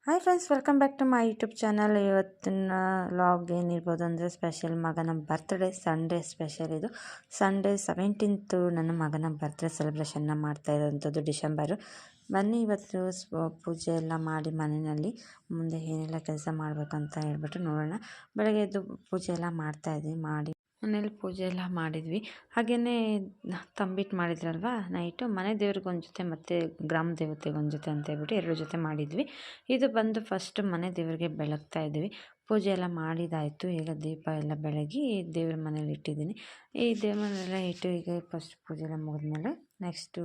Hi friends, welcome back to my YouTube channel. ಇವತ್ತಿನ vlog ಏನಿರ್ಬೋದು ಅಂದರೆ ಸ್ಪೆಷಲ್ ಮಗನ ಬರ್ತ್ಡೇ, ಸಂಡೇ ಸ್ಪೆಷಲ್. ಇದು ಸಂಡೇ 17th ನನ್ನ ಮಗನ ಬರ್ತ್ಡೇ ಸೆಲೆಬ್ರೇಷನ್ನ ಮಾಡ್ತಾ ಇರೋವಂಥದ್ದು ಡಿಸೆಂಬರು. ಬನ್ನಿ ಇವತ್ತು ಪೂಜೆ ಎಲ್ಲ ಮಾಡಿ ಮನೆಯಲ್ಲಿ ಮುಂದೆ ಏನೆಲ್ಲ ಕೆಲಸ ಮಾಡಬೇಕಂತ ಹೇಳ್ಬಿಟ್ಟು ನೋಡೋಣ. ಬೆಳಗ್ಗೆ ಎದ್ದು ಪೂಜೆ ಎಲ್ಲ ಮಾಡ್ತಾಯಿದ್ವಿ. ಮಾಡಿ ಮನೇಲಿ ಪೂಜೆ ಎಲ್ಲ ಮಾಡಿದ್ವಿ. ಹಾಗೆಯೇ ತಂಬಿಟ್ಟು ಮಾಡಿದ್ರಲ್ವ ನೈಟು, ಮನೆ ದೇವ್ರಿಗೆ ಒಂದು ಜೊತೆ ಮತ್ತು ಗ್ರಾಮ ದೇವತೆಗೆ ಒಂದು ಜೊತೆ ಅಂತ ಹೇಳ್ಬಿಟ್ಟು 2 ಜೊತೆ ಮಾಡಿದ್ವಿ. ಇದು ಬಂದು ಫಸ್ಟ್ ಮನೆ ದೇವರಿಗೆ ಬೆಳಗ್ತಾ ಇದ್ವಿ. ಪೂಜೆ ಎಲ್ಲ ಮಾಡಿದಾಯಿತು. ಈಗ ದೀಪ ಎಲ್ಲ ಬೆಳಗಿ ದೇವ್ರ ಮನೇಲಿ ಇಟ್ಟಿದ್ದೀನಿ. ಈ ದೇವ್ರ ಮನೆಯೆಲ್ಲ ಇಟ್ಟು ಈಗ ಫಸ್ಟ್ ಪೂಜೆ ಎಲ್ಲ ಮುಗಿದ್ಮೇಲೆ ನೆಕ್ಸ್ಟು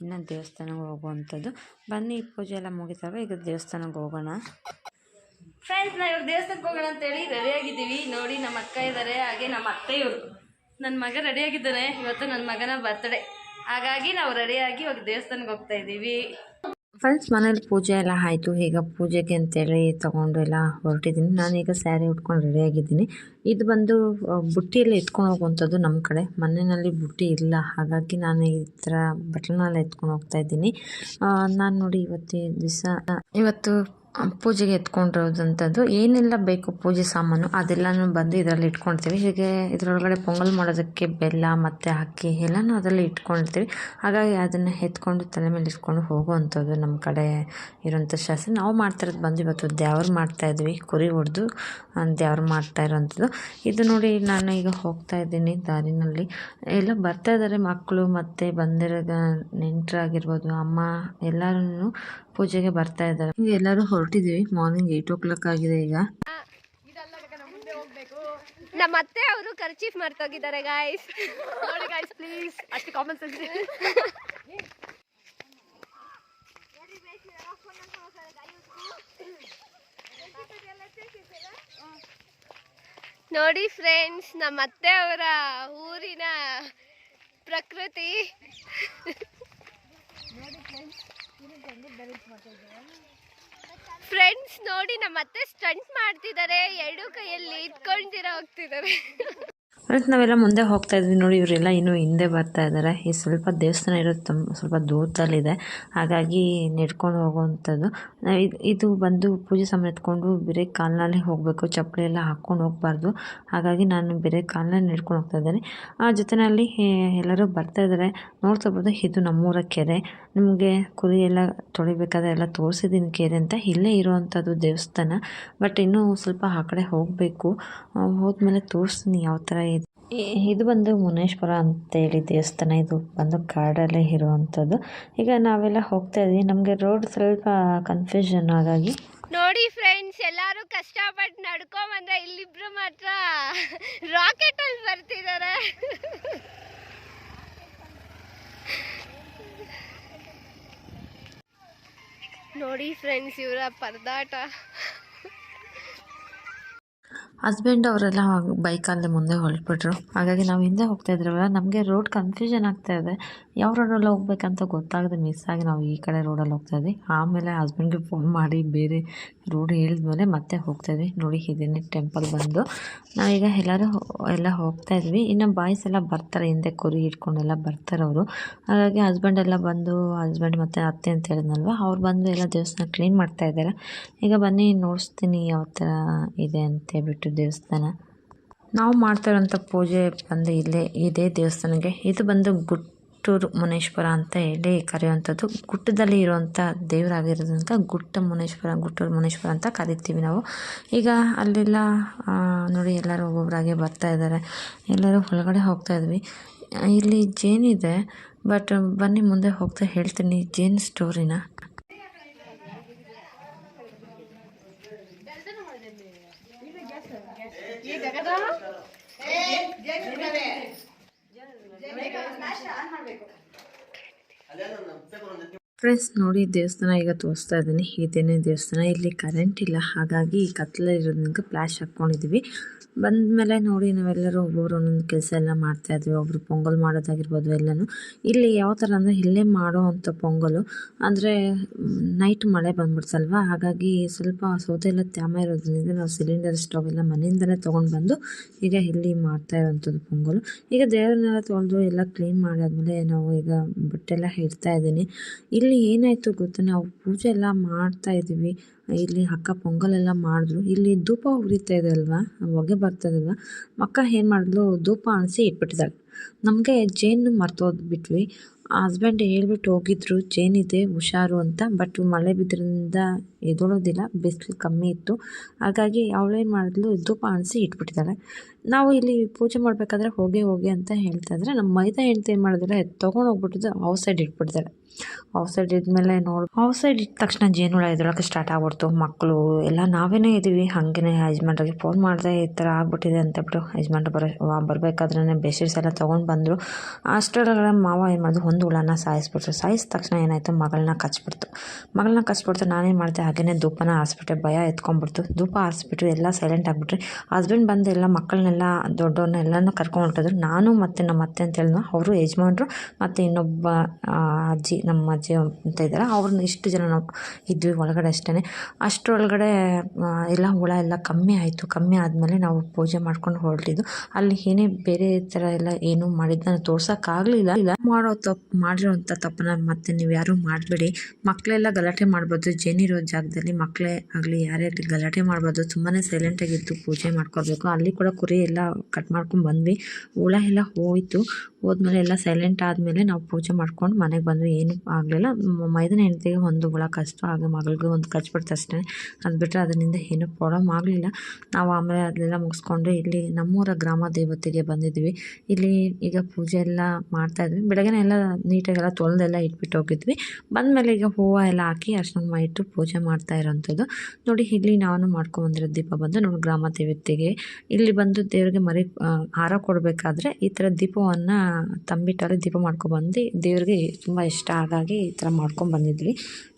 ಇನ್ನು ದೇವಸ್ಥಾನಕ್ಕೆ ಹೋಗುವಂಥದ್ದು. ಬನ್ನಿ ಪೂಜೆ ಎಲ್ಲ ಮುಗಿತಲ್ವ, ಈಗ ದೇವಸ್ಥಾನಕ್ಕೆ ಹೋಗೋಣ. ಫ್ರೆಂಡ್ಸ್, ನಾವು ಇವ್ರು ದೇವಸ್ಥಾನಕ್ಕೆ ಹೋಗೋಣ ಅಂತೇಳಿ ರೆಡಿಯಾಗಿದ್ದೀವಿ. ನೋಡಿ, ನಮ್ಮ ಅಕ್ಕ ಇದ್ದಾರೆ, ಹಾಗೆ ನಮ್ಮ ಅತ್ತೆಯವರು. ನನ್ನ ಮಗ ರೆಡಿಯಾಗಿದ್ದಾನೆ. ಇವತ್ತು ನನ್ನ ಮಗನ ಬರ್ತ್ಡೇ, ಹಾಗಾಗಿ ನಾವು ರೆಡಿಯಾಗಿ ಇವಾಗ ದೇವಸ್ಥಾನಕ್ಕೆ ಹೋಗ್ತಾ ಇದ್ದೀವಿ. ಫ್ರೆಂಡ್ಸ್, ಮನೇಲಿ ಪೂಜೆ ಎಲ್ಲ ಆಯಿತು. ಈಗ ಪೂಜೆಗೆ ಅಂತೇಳಿ ತೊಗೊಂಡು ಎಲ್ಲ ಹೊರಟಿದ್ದೀನಿ. ನಾನೀಗ ಸ್ಯಾರಿ ಉಟ್ಕೊಂಡು ರೆಡಿಯಾಗಿದ್ದೀನಿ. ಇದು ಬಂದು ಬುಟ್ಟಿಯಲ್ಲಿ ಎತ್ಕೊಂಡು ಹೋಗುವಂಥದ್ದು. ನಮ್ಮ ಕಡೆ ಮನೆಯಲ್ಲಿ ಬುಟ್ಟಿ ಇಲ್ಲ, ಹಾಗಾಗಿ ನಾನು ಈ ಥರ ಬಟ್ಲನ್ನೆಲ್ಲ ಎತ್ಕೊಂಡು ಹೋಗ್ತಾ ಇದ್ದೀನಿ. ನಾನು ನೋಡಿ ಇವತ್ತು ಪೂಜೆಗೆ ಎತ್ಕೊಂಡಿರೋದಂಥದ್ದು ಏನೆಲ್ಲ ಬೇಕು ಪೂಜೆ ಸಾಮಾನು ಅದೆಲ್ಲನೂ ಬಂದು ಇದರಲ್ಲಿ ಇಟ್ಕೊಳ್ತೀವಿ. ಹೀಗೆ ಇದರೊಳಗಡೆ ಪೊಂಗಲ್ ಮಾಡೋದಕ್ಕೆ ಬೆಲ್ಲ ಮತ್ತು ಅಕ್ಕಿ ಎಲ್ಲನೂ ಅದರಲ್ಲಿ ಇಟ್ಕೊಳ್ತೀವಿ. ಹಾಗಾಗಿ ಅದನ್ನು ಎತ್ಕೊಂಡು ತಲೆ ಮೇಲೆ ಇಟ್ಕೊಂಡು ಹೋಗುವಂಥದ್ದು ನಮ್ಮ ಕಡೆ ಇರೋಂಥ ಶಾಸ್ತ್ರ. ನಾವು ಮಾಡ್ತಿರೋದು ಬಂದು ಇವತ್ತು ದೇವ್ರು ಮಾಡ್ತಾಯಿದ್ವಿ. ಕುರಿ ಹೊಡೆದು ದೇವ್ರು ಮಾಡ್ತಾ ಇರೋವಂಥದ್ದು. ಇದು ನೋಡಿ, ನಾನು ಈಗ ಹೋಗ್ತಾ ಇದ್ದೀನಿ ದಾರಿನಲ್ಲಿ. ಎಲ್ಲ ಬರ್ತಾ ಇದ್ದಾರೆ ಮಕ್ಕಳು ಮತ್ತು ಬಂದಿರೋ ನೆಂಟರಾಗಿರ್ಬೋದು, ಅಮ್ಮ ಎಲ್ಲರೂ ಪೂಜೆಗೆ ಬರ್ತಾ ಇದ್ದಾರೆ. ಈಗ ಎಲ್ಲರೂ ಹೊರಟಿದ್ದೀವಿ. ಮಾರ್ನಿಂಗ್ 8 o'clock ಆಗಿದೆ. ಈಗ ನಮ್ಮ ಅತ್ತೆ ಅವರು ಕರ್ಚೀಫ್ ಮರ್ತೋಗಿದ್ದಾರೆ ಗಾಯ್ಸ್. ನೋಡಿ ಗಾಯ್ಸ್, ಪ್ಲೀಸ್ ಅಷ್ಟು ಕಾಮನ್ ಸೆನ್ಸ್. ನೋಡಿ ಫ್ರೆಂಡ್ಸ್, ನಮ್ಮ ಅತ್ತೆ ಅವರ ಊರಿನ ಪ್ರಕೃತಿ. ಫ್ರೆಂಡ್ಸ್ ನೋಡಿ, ನಮ್ಮ ಅತ್ತೆ ಸ್ಟಂಟ್ ಮಾಡ್ತಿದ್ದಾರೆ, 2 ಕೈಯಲ್ಲಿ ಇಟ್ಕೊಂಡ್ತೀರ ಹೋಗ್ತಿದ್ದಾರೆ. ಫ್ರೆಂಡ್ಸ್, ನಾವೆಲ್ಲ ಮುಂದೆ ಹೋಗ್ತಾ ಇದ್ವಿ. ನೋಡಿ, ಇವರೆಲ್ಲ ಇನ್ನೂ ಹಿಂದೆ ಬರ್ತಾ ಇದ್ದಾರೆ. ಈ ಸ್ವಲ್ಪ ದೇವಸ್ಥಾನ ಇರೋದು ಸ್ವಲ್ಪ ದೂರದಲ್ಲಿದೆ, ಹಾಗಾಗಿ ನಡ್ಕೊಂಡು ಹೋಗುವಂಥದ್ದು. ಇದು ಬಂದು ಪೂಜೆ ಸಾಮಾನು ಎತ್ಕೊಂಡು ಬೇರೆ ಕಾಲಿನಲ್ಲೇ ಹೋಗಬೇಕು, ಚಪ್ಪಲಿ ಎಲ್ಲ ಹಾಕ್ಕೊಂಡು ಹೋಗಬಾರ್ದು. ಹಾಗಾಗಿ ನಾನು ಬೇರೆ ಕಾಲಿನಲ್ಲಿ ನಡ್ಕೊಂಡು ಹೋಗ್ತಾ ಇದ್ದೇನೆ. ಆ ಜೊತೆಯಲ್ಲಿ ಎಲ್ಲರೂ ಬರ್ತಾ ಇದ್ದಾರೆ. ನೋಡ್ತಾ ಇರ್ಬೋದು, ಇದು ನಮ್ಮೂರ ಕೆರೆ. ನಿಮಗೆ ಕುರಿ ಎಲ್ಲ ತೊಳಿಬೇಕಾದ್ರೆ ಎಲ್ಲ ತೋರಿಸಿದ್ದೀನಿ ಕೆರೆ ಅಂತ. ಇಲ್ಲೇ ಇರುವಂಥದ್ದು ದೇವಸ್ಥಾನ, ಬಟ್ ಇನ್ನೂ ಸ್ವಲ್ಪ ಆ ಕಡೆ ಹೋಗಬೇಕು. ಹೋದ್ಮೇಲೆ ತೋರಿಸ್ತೀನಿ ಯಾವ ಥರ ಇದೆ. ಇದು ಬಂದು ಮುನೇಶ್ವರ ಅಂತೇಳಿ ದೇವಸ್ಥಾನ. ಇದು ಬಂದು ಕಾಡಲ್ಲೇ ಇರುವಂಥದ್ದು. ಈಗ ನಾವೆಲ್ಲ ಹೋಗ್ತಾ ಇದ್ವಿ. ನಮಗೆ ರೋಡ್ ಸ್ವಲ್ಪ ಕನ್ಫ್ಯೂಷನ್, ಹಾಗಾಗಿ ನೋಡಿ ಫ್ರೆಂಡ್ಸ್, ಎಲ್ಲರೂ ಕಷ್ಟಪಟ್ಟು ನಡ್ಕೊಂಬಂದ್ರೆ ಇಲ್ಲಿಬ್ರು ಮಾತ್ರ ರಾಕೆಟ್ ಅಲ್ಲಿ ಬರ್ತಿದ್ದಾರೆ. ನೋಡಿ ಫ್ರೆಂಡ್ಸ್, ಇವರ ಪರದಾಟ. ಹಸ್ಬೆಂಡ್ ಅವರೆಲ್ಲ ಬೈಕಲ್ಲೇ ಮುಂದೆ ಹೊರಟ್ಬಿಟ್ರು. ಹಾಗಾಗಿ ನಾವು ಹಿಂದೆ ಹೋಗ್ತಾ ಇದ್ರಲ್ಲ, ನಮಗೆ ರೋಡ್ ಕನ್ಫ್ಯೂಷನ್ ಆಗ್ತಾ ಇದೆ. ಯಾವ ರೋಡಲ್ಲಿ ಹೋಗ್ಬೇಕಂತ ಗೊತ್ತಾಗದೆ ಮಿಸ್ ಆಗಿ ನಾವು ಈ ಕಡೆ ರೋಡಲ್ಲಿ ಹೋಗ್ತಾ ಇದ್ವಿ. ಆಮೇಲೆ ಹಸ್ಬೆಂಡ್ಗೆ ಫೋನ್ ಮಾಡಿ ಬೇರೆ ರೋಡ್ ಹೇಳಿದ್ಮೇಲೆ ಮತ್ತೆ ಹೋಗ್ತಾ ಇದ್ವಿ. ನೋಡಿ, ಇದೇನೆ ಟೆಂಪಲ್ ಬಂದು. ನಾವೀಗ ಎಲ್ಲ ಹೋಗ್ತಾ ಇದ್ವಿ. ಇನ್ನು ಬಾಯ್ಸ್ ಎಲ್ಲ ಬರ್ತಾರೆ, ಹಿಂದೆ ಕುರಿ ಇಟ್ಕೊಂಡೆಲ್ಲ ಬರ್ತಾರೆ ಅವರು. ಹಾಗಾಗಿ ಹಸ್ಬೆಂಡ್ ಮತ್ತು ಅತ್ತೆ ಅಂತ ಹೇಳಿದ್ನಲ್ವ, ಅವ್ರು ಬಂದು ಎಲ್ಲ ದೇವಸ್ಥಾನ ಕ್ಲೀನ್ ಮಾಡ್ತಾ ಇದ್ದಾರೆ. ಈಗ ಬನ್ನಿ ನೋಡಿಸ್ತೀನಿ ಯಾವ ಥರ ಇದೆ ಅಂತ ಹೇಳ್ಬಿಟ್ಟು ದೇವಸ್ಥಾನ. ನಾವು ಮಾಡ್ತಾ ಇರೋಂಥ ಪೂಜೆ ಬಂದು ಇದೇ ದೇವಸ್ಥಾನಕ್ಕೆ. ಇದು ಬಂದು ಗುಟ್ಟೂರು ಮುನೇಶ್ವರ ಅಂತ ಹೇಳಿ ಕರೆಯುವಂಥದ್ದು. ಗುಟ್ಟದಲ್ಲಿ ಇರುವಂಥ ದೇವರಾಗಿರೋದ್ರಿಂದ ಗುಟ್ಟೂರು ಮುನೇಶ್ವರ ಅಂತ ಕರಿತೀವಿ ನಾವು. ಈಗ ಅಲ್ಲೆಲ್ಲ ನೋಡಿ, ಎಲ್ಲರೂ ಒಬ್ಬೊಬ್ಬರಾಗೆ ಬರ್ತಾ ಇದ್ದಾರೆ. ಎಲ್ಲರೂ ಒಳಗಡೆ ಹೋಗ್ತಾ ಇದ್ವಿ. ಇಲ್ಲಿ ಜೇನಿದೆ, ಬಟ್ ಬನ್ನಿ ಮುಂದೆ ಹೋಗ್ತಾ ಹೇಳ್ತೀನಿ ಜೇನ್ ಸ್ಟೋರಿನ. ಫ್ರೆಂಡ್ಸ್ ನೋಡಿ, ದೇವಸ್ಥಾನ ಈಗ ತೋರಿಸ್ತಾ ಇದ್ದೀನಿ. ಇದೇನೇ ದೇವಸ್ಥಾನ. ಇಲ್ಲಿ ಕರೆಂಟ್ ಇಲ್ಲ, ಹಾಗಾಗಿ ಕತ್ಲಲ್ಲಿರೋದ್ರಿಂದ ಫ್ಲ್ಯಾಶ್ ಹಾಕ್ಕೊಂಡಿದ್ದೀವಿ. ಬಂದಮೇಲೆ ನೋಡಿ, ನಾವೆಲ್ಲರೂ ಒಬ್ಬೊಬ್ರು ಒಂದೊಂದು ಕೆಲಸ ಎಲ್ಲ ಮಾಡ್ತಾಯಿದ್ವಿ. ಒಬ್ಬರು ಪೊಂಗಲ್ ಮಾಡೋದಾಗಿರ್ಬೋದು ಎಲ್ಲನೂ. ಇಲ್ಲಿ ಯಾವ ಥರ ಅಂದರೆ, ಇಲ್ಲೇ ಮಾಡೋ ಅಂಥ ಪೊಂಗಲು ಅಂದರೆ ನೈಟ್ ಮಳೆ ಬಂದ್ಬಿಡ್ತಲ್ವ, ಹಾಗಾಗಿ ಸ್ವಲ್ಪ ಸೌದೆ ಎಲ್ಲ ತ್ಯಾಮ ಇರೋದ್ರಿಂದ ನಾವು ಸಿಲಿಂಡರ್ ಸ್ಟವ್ ಎಲ್ಲ ಮನೆಯಿಂದಲೇ ತೊಗೊಂಡು ಬಂದು ಈಗ ಇಲ್ಲಿ ಮಾಡ್ತಾ ಇರೋವಂಥದ್ದು ಪೊಂಗಲು. ಈಗ ದೇವ್ರನ್ನೆಲ್ಲ ತೊಳೆದು ಎಲ್ಲ ಕ್ಲೀನ್ ಮಾಡಾದ್ಮೇಲೆ ನಾವು ಈಗ ಬಟ್ಟೆಲ್ಲ ಇಡ್ತಾ ಇದ್ದೀನಿ. ಇಲ್ಲಿ ಇಲ್ಲಿ ಏನಾಯಿತು ಗೊತ್ತಾ, ನಾವು ಪೂಜೆ ಎಲ್ಲ ಮಾಡ್ತಾ ಇದ್ದೀವಿ. ಇಲ್ಲಿ ಅಕ್ಕ ಪೊಂಗಲೆಲ್ಲ ಮಾಡಿದ್ರು. ಇಲ್ಲಿ ಧೂಪ ಉರಿತಾ ಇದೆ ಅಲ್ವಾ, ಹೊಗೆ ಬರ್ತದಲ್ವ, ಅಕ್ಕ ಏನು ಮಾಡಿದ್ಲು, ಧೂಪ ಅಣಿಸಿ ಇಟ್ಬಿಟ್ಟಿದ್ದಾಳೆ. ನಮಗೆ ಜೇನು ಮರ್ತೋದ್ಬಿಟ್ವಿ. ಹಸ್ಬೆಂಡ್ ಹೇಳ್ಬಿಟ್ಟು ಹೋಗಿದ್ರು ಜೇನಿದೆ ಹುಷಾರು ಅಂತ. ಬಟ್ ಮಳೆ ಬಿದ್ದರಿಂದ ಎದೊಳೋದಿಲ್ಲ, ಬಿಸಿಲು ಕಮ್ಮಿ ಇತ್ತು. ಹಾಗಾಗಿ ಅವಳೇನು ಮಾಡಿದ್ಲು, ಧೂಪ ಅಣಿಸಿ ಇಟ್ಬಿಟ್ಟಿದ್ದಾಳೆ. ನಾವು ಇಲ್ಲಿ ಪೂಜೆ ಮಾಡಬೇಕಾದ್ರೆ ಹೋಗಿ ಅಂತ ಹೇಳ್ತಾ ಇದ್ರೆ, ನಮ್ಮ ಮೈದಾ ಹೆಂಡ್ತಿ ಏನು ಮಾಡಿದ್ರೆ ತೊಗೊಂಡೋಗ್ಬಿಟ್ಟಿದ್ದು ಔಟ್ ಸೈಡ್ ಇಟ್ಬಿಟ್ಟಿದ್ದಾಳೆ. ಔಟ್ ಸೈಡ್ ಇದ್ಮೇಲೆ ಔಟ್ ಸೈಡ್ ಇಟ್ಟ ತಕ್ಷಣ ಜೇನುಹುಳ ಎದ್ದೊಳಕ್ಕೆ ಸ್ಟಾರ್ಟ್ ಆಗ್ಬಿಡ್ತು. ಮಕ್ಕಳು ಎಲ್ಲ ನಾವೇನೇ ಇದ್ದೀವಿ, ಹಾಗೇ ಯಜಮಾನ್ರಿಗೆ ಫೋನ್ ಮಾಡಿದೆ, ಈ ಥರ ಆಗ್ಬಿಟ್ಟಿದೆ ಅಂತಬಿಟ್ಟು. ಯಜಮಾನ್ರು ಬರಬೇಕಾದ್ರೆ ಬೆಡ್ಶೀಟ್ಸ್ ಎಲ್ಲ ತೊಗೊಂಡು ಬಂದರು. ಅಷ್ಟರೊಳಗಡೆ ಮಾವ ಏನು ಮಾಡಿದ್ರು, ಒಂದು ಹುಳನ ಸಾಯಿಸಿದ ತಕ್ಷಣ ಏನಾಯಿತು, ಮಗಳನ್ನ ಕಚ್ಬಿಡ್ತು. ನಾನೇನು ಮಾಡಿದೆ, ಹಾಗೇ ಧೂಪನ ಆರಿಸ್ಬಿಟ್ಟೆ. ಭಯ ಎತ್ಕೊಂಡ್ಬಿಡ್ತು. ಧೂಪ ಆರಿಸ್ಬಿಟ್ಟು ಎಲ್ಲ ಸೈಲೆಂಟ್ ಆಗಿಬಿಟ್ರಿ. ಹಸ್ಬೆಂಡ್ ಬಂದು ಎಲ್ಲ ಮಕ್ಕಳನ್ನೆಲ್ಲ ದೊಡ್ಡವ್ರನ್ನ ಎಲ್ಲನೂ ಕರ್ಕೊಂಡು ಹೊರಟಿದ್ರು. ನಾನು ಮತ್ತು ನಮ್ಮ ಅತ್ತೆ ಅಂತ ಹೇಳಿದ್ನೋ, ಅವರು ಯಜಮಾನ್ರು ಮತ್ತು ಇನ್ನೊಬ್ಬ ಅಜ್ಜಿ, ನಮ್ಮ ಅಜ್ಜಿ ಅಂತ ಇದ್ದಾರೆ, ಅವ್ರನ್ನ ಇಷ್ಟು ಜನ ನಾವು ಇದ್ವಿ ಒಳಗಡೆ ಅಷ್ಟೇ. ಅಷ್ಟರೊಳಗಡೆ ಎಲ್ಲ ಹುಳ ಎಲ್ಲ ಕಮ್ಮಿ ಆಯಿತು. ಕಮ್ಮಿ ಆದಮೇಲೆ ನಾವು ಪೂಜೆ ಮಾಡ್ಕೊಂಡು ಹೊರಟಿದ್ದು. ಅಲ್ಲಿ ಏನೇ ಬೇರೆ ಥರ ಎಲ್ಲ ಏನೂ ಮಾಡಿದ್ದನ್ನು ತೋರ್ಸೋಕ್ಕಾಗಲಿಲ್ಲ. ಮಾಡಿರೋಂಥ ತಪ್ಪನ್ನ ಮತ್ತೆ ನೀವು ಯಾರೂ ಮಾಡಬೇಡಿ. ಮಕ್ಕಳೆಲ್ಲ ಗಲಾಟೆ ಮಾಡ್ಬೋದು. ಜೇನಿರೋ ಜಾಗದಲ್ಲಿ ಮಕ್ಕಳೇ ಆಗಲಿ ಯಾರೇ ಆಗಲಿ ಗಲಾಟೆ ಮಾಡ್ಬೋದು. ತುಂಬಾ ಸೈಲೆಂಟಾಗಿದ್ದು ಪೂಜೆ ಮಾಡ್ಕೋಬೇಕು. ಅಲ್ಲಿ ಕೂಡ ಕುರಿ ಎಲ್ಲ ಕಟ್ ಮಾಡ್ಕೊಂಡು ಬಂದ್ವಿ. ಹುಳ ಎಲ್ಲ ಹೋದ್ಮೇಲೆ ಎಲ್ಲ ಸೈಲೆಂಟ್ ಆದಮೇಲೆ ನಾವು ಪೂಜೆ ಮಾಡ್ಕೊಂಡು ಮನೆಗೆ ಬಂದ್ವಿ. ಏನೂ ಆಗಲಿಲ್ಲ. ಮೈದನ ಹೆಂಡತಿಗೆ ಒಂದು ಹುಳ ಕಚ್ಚಿತು, ಹಾಗೆ ಮಗಳಿಗೂ ಒಂದು ಕಚ್ಬಿಡ್ತು ಅಷ್ಟೇ. ಅದು ಬಿಟ್ಟರೆ ಅದರಿಂದ ಏನೂ ಪ್ರಾಬ್ಲಮ್ ಆಗಲಿಲ್ಲ. ನಾವು ಆಮೇಲೆ ಅದೆಲ್ಲ ಮುಗಿಸ್ಕೊಂಡು ಇಲ್ಲಿ ನಮ್ಮೂರ ಗ್ರಾಮ ದೇವತೆಗೆ ಬಂದಿದ್ವಿ. ಇಲ್ಲಿ ಈಗ ಪೂಜೆ ಎಲ್ಲ ಮಾಡ್ತಾಯಿದ್ವಿ. ಬೆಳಗ್ಗೆ ಎಲ್ಲ ನೀಟಾಗೆಲ್ಲ ತೊಳೆದೆಲ್ಲ ಇಟ್ಬಿಟ್ಟು ಹೋಗಿದ್ವಿ. ಬಂದಮೇಲೆ ಈಗ ಹೂವು ಎಲ್ಲ ಹಾಕಿ ಅರ್ಶಿನ ಇಟ್ಟು ಪೂಜೆ ಮಾಡ್ತಾ ಇರೋಂಥದ್ದು ನೋಡಿ. ಇಲ್ಲಿ ನಾನು ಮಾಡ್ಕೊಂಬಂದಿರೋ ದೀಪ ಬಂದು ನೋಡಿ ಗ್ರಾಮ ದೇವತೆಗೆ. ಇಲ್ಲಿ ಬಂದು ದೇವರಿಗೆ ಹಾರ ಕೊಡಬೇಕಾದ್ರೆ ಈ ಥರ ದೀಪವನ್ನು ತಂಬಿಟ್ಟಲ್ಲಿ ದೀಪ ಮಾಡ್ಕೊಬಂದು ದೇವ್ರಿಗೆ ತುಂಬ ಇಷ್ಟ. ಹಾಗಾಗಿ ಈ ಥರ ಮಾಡ್ಕೊಂಬಂದಿದ್ವಿ.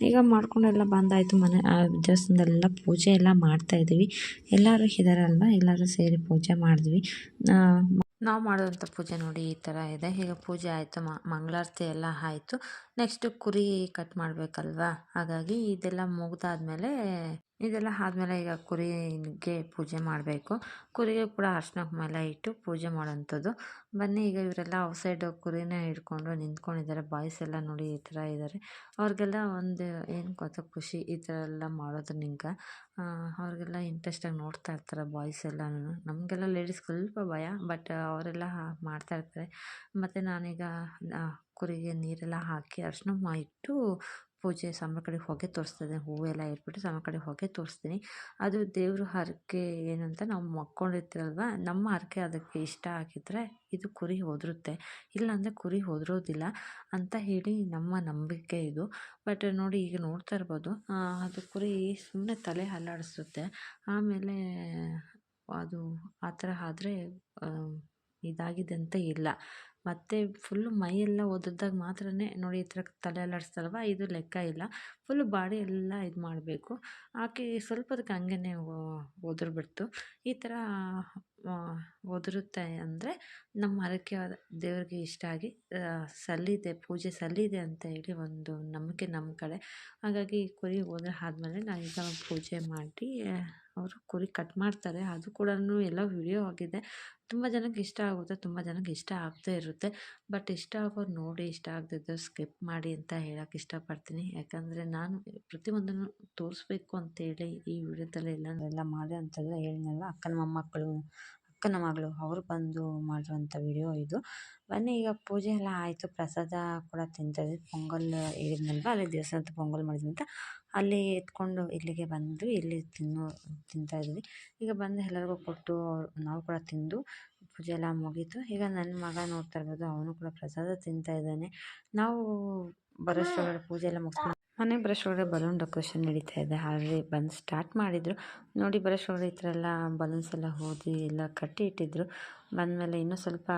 ಈಗ ಮಾಡ್ಕೊಂಡೆಲ್ಲ ಬಂದಾಯಿತು. ಮನೆ ದೇವಸ್ಥಾನದಲ್ಲೆಲ್ಲ ಪೂಜೆ ಎಲ್ಲ ಮಾಡ್ತಾಯಿದ್ವಿ. ಎಲ್ಲರೂ ಇದ್ದಾರಲ್ವ, ಎಲ್ಲರೂ ಸೇರಿ ಪೂಜೆ ಮಾಡಿದ್ವಿ. ನಾವು ಮಾಡೋವಂಥ ಪೂಜೆ ನೋಡಿ ಈ ಥರ ಇದೆ. ಈಗ ಪೂಜೆ ಆಯಿತು, ಮಂಗಳಾರತಿ ಎಲ್ಲ ಆಯಿತು. ನೆಕ್ಸ್ಟು ಕುರಿ ಕಟ್ ಮಾಡಬೇಕಲ್ವಾ, ಹಾಗಾಗಿ ಇದೆಲ್ಲ ಆದಮೇಲೆ ಈಗ ಕುರಿಗೆ ಪೂಜೆ ಮಾಡಬೇಕು. ಕುರಿಗೆ ಕೂಡ ಅರ್ಶಿನ ಕುಂಕುಮ ಇಟ್ಟು ಪೂಜೆ ಮಾಡೋಂಥದ್ದು. ಬನ್ನಿ, ಈಗ ಇವರೆಲ್ಲ ಔಟ್ಸೈಡ್ ಕುರಿನೇ ಹಿಡ್ಕೊಂಡು ನಿಂತ್ಕೊಂಡಿದ್ದಾರೆ. ಬಾಯ್ಸ್ ಎಲ್ಲ ನೋಡಿ ಈ ಥರ ಇದ್ದಾರೆ. ಅವ್ರಿಗೆಲ್ಲ ಒಂದು ಏನು ಗೊತ್ತಾ ಖುಷಿ ಈ ಥರ ಎಲ್ಲ ಮಾಡೋದು. ಅವ್ರಿಗೆಲ್ಲ ಇಂಟ್ರೆಸ್ಟಾಗಿ ನೋಡ್ತಾ ಇರ್ತಾರೆ ಬಾಯ್ಸ್ ಎಲ್ಲನೂ. ನಮಗೆಲ್ಲ ಲೇಡೀಸ್ ಸ್ವಲ್ಪ ಭಯ, ಬಟ್ ಅವರೆಲ್ಲ ಮಾಡ್ತಾಯಿರ್ತಾರೆ. ಮತ್ತು ನಾನೀಗ ಕುರಿಗೆ ನೀರೆಲ್ಲ ಹಾಕಿ ಅರ್ಶಿನ ಕುಂಕುಮ ಇಟ್ಟು ಪೂಜೆ ಸಾಂಬ್ರ ಕಡೆ ಹೊಗೆ ತೋರಿಸ್ತಿದ್ದೀನಿ. ಹೂವೆಲ್ಲ ಇಟ್ಬಿಟ್ಟು ಸಾಂಬ್ರ ಕಡೆ ಹೊಗೆ ತೋರಿಸ್ತೀನಿ. ಅದು ದೇವ್ರ ಹರಕೆ ಏನಂತ ನಾವು ಮಕ್ಕೊಂಡಿರ್ತೀರಲ್ವ, ನಮ್ಮ ಹರಕೆ ಅದಕ್ಕೆ ಇಷ್ಟ ಆಗಿದ್ದರೆ ಇದು ಕುರಿ ಒದರುತ್ತೆ, ಇಲ್ಲಾಂದರೆ ಕುರಿ ಒದರೋದಿಲ್ಲ ಅಂತ ಹೇಳಿ ನಮ್ಮ ನಂಬಿಕೆ ಇದು. ಬಟ್ ನೋಡಿ, ಈಗ ನೋಡ್ತಾ ಇರ್ಬೋದು, ಅದು ಕುರಿ ಸುಮ್ಮನೆ ತಲೆ ಅಲ್ಲಾಡಿಸುತ್ತೆ. ಆಮೇಲೆ ಅದು ಆ ಥರ ಆದರೆ ಇದಾಗಿದೆ ಅಂತ ಇಲ್ಲ. ಮತ್ತು ಫುಲ್ಲು ಮೈಯೆಲ್ಲ ಒದ್ರಿದಾಗ ಮಾತ್ರ ನೋಡಿ ಈ ಥರ ತಲೆ ಅಲ್ಲಾಡಿಸ್ತಲ್ವ, ಇದು ಲೆಕ್ಕ ಇಲ್ಲ. ಫುಲ್ಲು ಬಾಡಿ ಎಲ್ಲ ಇದು ಮಾಡಬೇಕು. ಆಕೆ ಸ್ವಲ್ಪದಕ್ಕೆ ಹಂಗೇ ಒದ್ರಿಬಿಡ್ತು. ಈ ಥರ ಒದರುತ್ತೆ ಅಂದರೆ ನಮ್ಮ ಹರಕೆ ದೇವ್ರಿಗೆ ಇಷ್ಟ ಆಗಿ ಪೂಜೆ ಸಲ್ಲಿದೆ ಅಂತ ಹೇಳಿ ಒಂದು ನಂಬಿಕೆ ನಮ್ಮ ಕಡೆ. ಹಾಗಾಗಿ ಕುರಿ ಆದಮೇಲೆ ನಾವೀಗ ಪೂಜೆ ಮಾಡಿ ಅವರು ಕುರಿ ಕಟ್ ಮಾಡ್ತಾರೆ. ಅದು ಕೂಡ ಎಲ್ಲ ವಿಡಿಯೋ ಆಗಿದೆ. ತುಂಬ ಜನಕ್ಕೆ ಇಷ್ಟ ಆಗುತ್ತೆ, ತುಂಬ ಜನಕ್ಕೆ ಇಷ್ಟ ಆಗದೇ ಇರುತ್ತೆ. ಬಟ್ ಇಷ್ಟ ಆಗೋರು ನೋಡಿ, ಇಷ್ಟ ಆಗದಿದ್ದು ಸ್ಕಿಪ್ ಮಾಡಿ ಅಂತ ಹೇಳೋಕ್ಕೆ ಇಷ್ಟಪಡ್ತೀನಿ. ಯಾಕಂದರೆ ನಾನು ಪ್ರತಿಯೊಂದನ್ನು ತೋರಿಸ್ಬೇಕು ಅಂತೇಳಿ ಈ ವಿಡಿಯೋದಲ್ಲಿ ಎಲ್ಲ ಮಾಡಿ ಅಂತಂದರೆ ಹೇಳಿದ್ನಲ್ವ, ಅಕ್ಕನ ಮಗಳು ಅವರು ಬಂದು ಮಾಡಿರೋಂಥ ವಿಡಿಯೋ ಇದು. ಬನ್ನಿ, ಈಗ ಪೂಜೆ ಎಲ್ಲ ಆಯಿತು. ಪ್ರಸಾದ ಕೂಡ ತಿಂತಾಯಿದ್ವಿ. ಪೊಂಗಲ್ ಹೇಳಿದ್ನಲ್ವ, ಅಲ್ಲಿ ದೇವಸ್ಥಾನದ ಪೊಂಗಲ್ ಮಾಡಿದ್ವಿ ಅಂತ ಅಲ್ಲಿ ಎತ್ಕೊಂಡು ಇಲ್ಲಿಗೆ ಬಂದು ಇಲ್ಲಿ ತಿಂತಾಯಿದ್ವಿ. ಈಗ ಬಂದು ಎಲ್ಲರಿಗೂ ಕೊಟ್ಟು ನಾವು ಕೂಡ ತಿಂದು ಪೂಜೆ ಎಲ್ಲ ಮುಗೀತು. ಈಗ ನನ್ನ ಮಗ ನೋಡ್ತಾ ಇರ್ಬೋದು, ಅವನು ಕೂಡ ಪ್ರಸಾದ ತಿಂತಾಯಿದ್ದಾನೆ. ನಾವು ಬರೋಷ್ಟರೊಳಗಡೆ ಪೂಜೆ ಎಲ್ಲ ಮುಗಿಸ್ಕೊಂಡು ಮನೆಗೆ ಬರೋಷ್ಟರೊಳಗಡೆ ಬಲೂನ್ ಡೆಕೋರೇಷನ್ ನಡೀತಾ ಇದೆ. ಆಲ್ರೆಡಿ ಬಂದು ಸ್ಟಾರ್ಟ್ ಮಾಡಿದರು ನೋಡಿ. ಬರೋಷ್ಟರೊಳಗಡೆ ಈ ಥರ ಎಲ್ಲ ಬಲೂನ್ಸ್ ಎಲ್ಲ ಹೋದಿ ಎಲ್ಲ ಕಟ್ಟಿ ಇಟ್ಟಿದ್ರು. ಬಂದಮೇಲೆ ಇನ್ನೂ ಸ್ವಲ್ಪ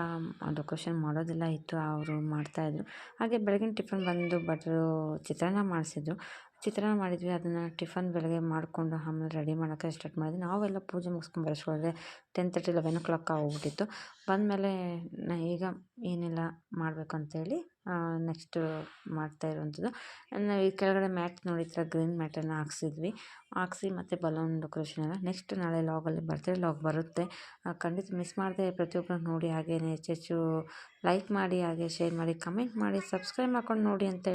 ಡೆಕೋರೇಷನ್ ಮಾಡೋದೆಲ್ಲ ಇತ್ತು, ಅವರು ಮಾಡ್ತಾಯಿದ್ರು. ಹಾಗೆ ಬೆಳಗಿನ ಟಿಫನ್ ಬಂದು ಭಟ್ರು ಚಿತ್ರಾನ್ನ ಮಾಡಿದ್ವಿ. ಅದನ್ನು ಟಿಫನ್ ಬೆಳಗ್ಗೆ ಮಾಡಿಕೊಂಡು ಆಮೇಲೆ ರೆಡಿ ಮಾಡೋಕ್ಕೆ ಸ್ಟಾರ್ಟ್ ಮಾಡಿದ್ವಿ. ನಾವೆಲ್ಲ ಪೂಜೆ ಮುಗಿಸ್ಕೊಂಡು ಬರೋಷ್ಟರೊಳಗೆ 10:30 11 o'clock ಹೋಗ್ಬಿಟ್ಟಿತ್ತು. ಬಂದಮೇಲೆ ಈಗ ಏನೆಲ್ಲ ಮಾಡಬೇಕು ಅಂತೇಳಿ ನೆಕ್ಸ್ಟು ಮಾಡ್ತಾ ಇರುವಂಥದ್ದು. ನಾವು ಈ ಕೆಳಗಡೆ ಮ್ಯಾಟ್ ನೋಡಿ, ಈ ಥರ ಗ್ರೀನ್ ಮ್ಯಾಟನ್ನು ಹಾಕ್ಸಿ ಮತ್ತು ಬಲೂನ್ ಡೆಕೋರೇಷನ್ ಎಲ್ಲ ನೆಕ್ಸ್ಟ್ ನಾಳೆ ಲಾಗಲ್ಲಿ ಬರ್ತ್ಡೇ ಲಾಗ್ ಬರುತ್ತೆ. ಖಂಡಿತ ಮಿಸ್ ಮಾಡದೆ ಪ್ರತಿಯೊಬ್ಬರು ನೋಡಿ. ಹಾಗೆಯೇ ಹೆಚ್ಚೆಚ್ಚು ಲೈಕ್ ಮಾಡಿ, ಹಾಗೆ ಶೇರ್ ಮಾಡಿ, ಕಮೆಂಟ್ ಮಾಡಿ, ಸಬ್ಸ್ಕ್ರೈಬ್ ಮಾಡ್ಕೊಂಡು ನೋಡಿ ಅಂತ